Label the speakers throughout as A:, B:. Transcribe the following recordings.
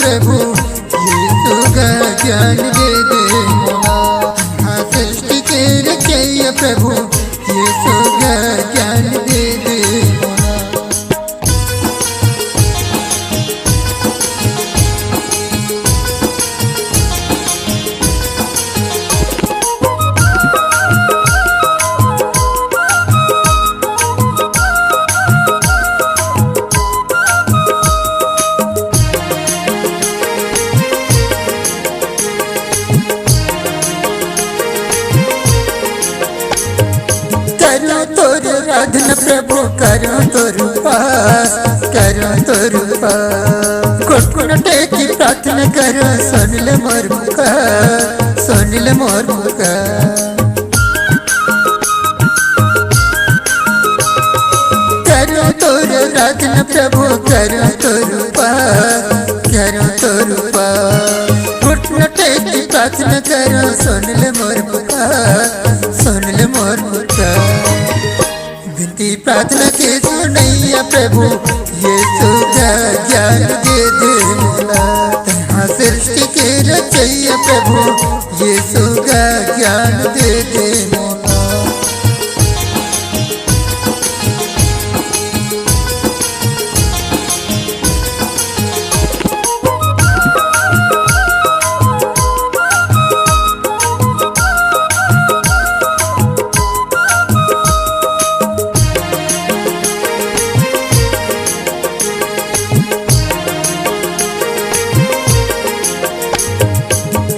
A: प्रभु यीशु का ज्ञान दे दे मोला। हाँ सृष्टि के रचैया प्रभु यीशु का ज्ञान दे दे मोला। करो तोर आराधना प्रभु करो तोर उपास करो तोर उपास घुटन टेकी प्रार्थना करो सुन ले मोर पुकार सुन ले मोर पुकार। करो तोर आराधना प्रभु करो तोर उपास करो तोर उपास घुटन टेकी प्रार्थना करो सुन ले मोर पुकार सुन ले मोर पुकार। विनती प्रार्थना के सुनैया प्रभु यीशु का ज्ञान दे दे मोला। हाँ सृष्टि के रचैया प्रभु यीशु का ज्ञान दे दे मोला।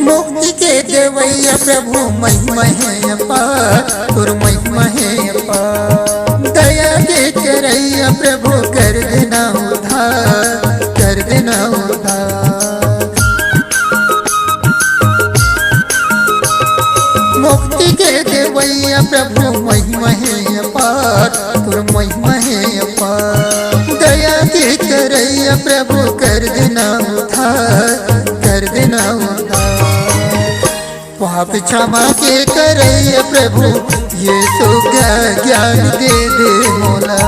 A: मुक्ति के देवैया प्रभु महिमा है अपार तुर महिमा है अपार। दया के करैया प्रभु कर देना उद्धार कर देना उद्धार। मुक्ति के देवैया प्रभु महिमा है अपार तुर महिमा है अपार। दया के करैया प्रभु कर देना उद्धार कर देना उद्धार। पाप क्षमा के करैया प्रभु यीशु का ज्ञान दे दे मोला।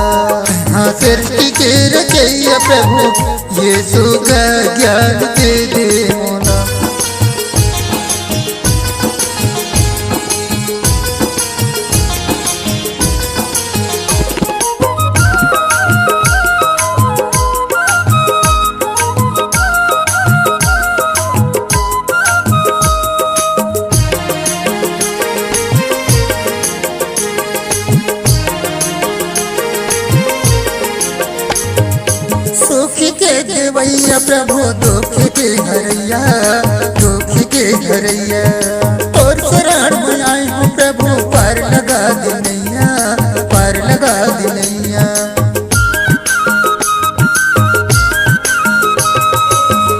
A: हाँ सृष्टि के रचैया प्रभु यीशु का ज्ञान दे दे मोला। सुख के देवैया प्रभु दुख के हरैया दुख के हरैया। और शरण में आए हूँ प्रभु पार लगा दिनैया पार लगा दिनैया।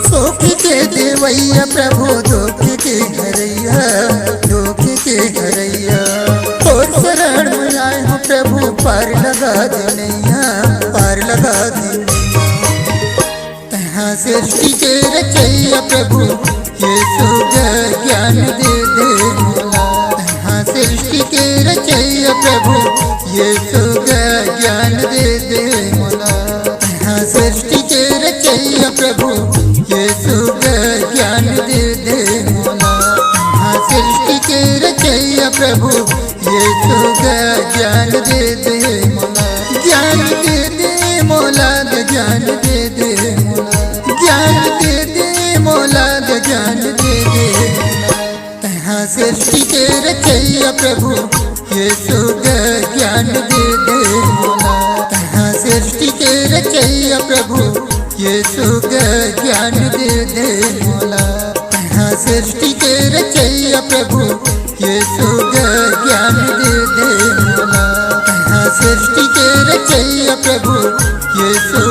A: सुख के देवैया प्रभु दुख के हरैया दुख के हरैया। और शरण में आए हूँ प्रभु पार लगा दिनैया पार लगा दिनैया। हाँ सृष्टि के रचैया प्रभु यीशु का ज्ञान दे दे मोला। हाँ सृष्टि के रचैया प्रभु यीशु का ज्ञान दे दे मोला। हाँ सृष्टि के रचैया प्रभु यीशु का ज्ञान दे दे मोला। हाँ सृष्टि के रचैया प्रभु यीशु का ज्ञान दे दे मोला। ज्ञान दे दे मोला ज्ञान दे दे मोला। ज्ञान दे दे मोला ज्ञान दे दे। हाँ सृष्टि के रचैया प्रभु यीशु का ज्ञान दे दे मोला। हाँ सृष्टि के रचैया प्रभु यीशु का ज्ञान दे दे मोला। हाँ सृष्टि के रचैया प्रभु यीशु का ज्ञान दे दे मोला। हाँ सृष्टि के रचैया प्रभु यीशु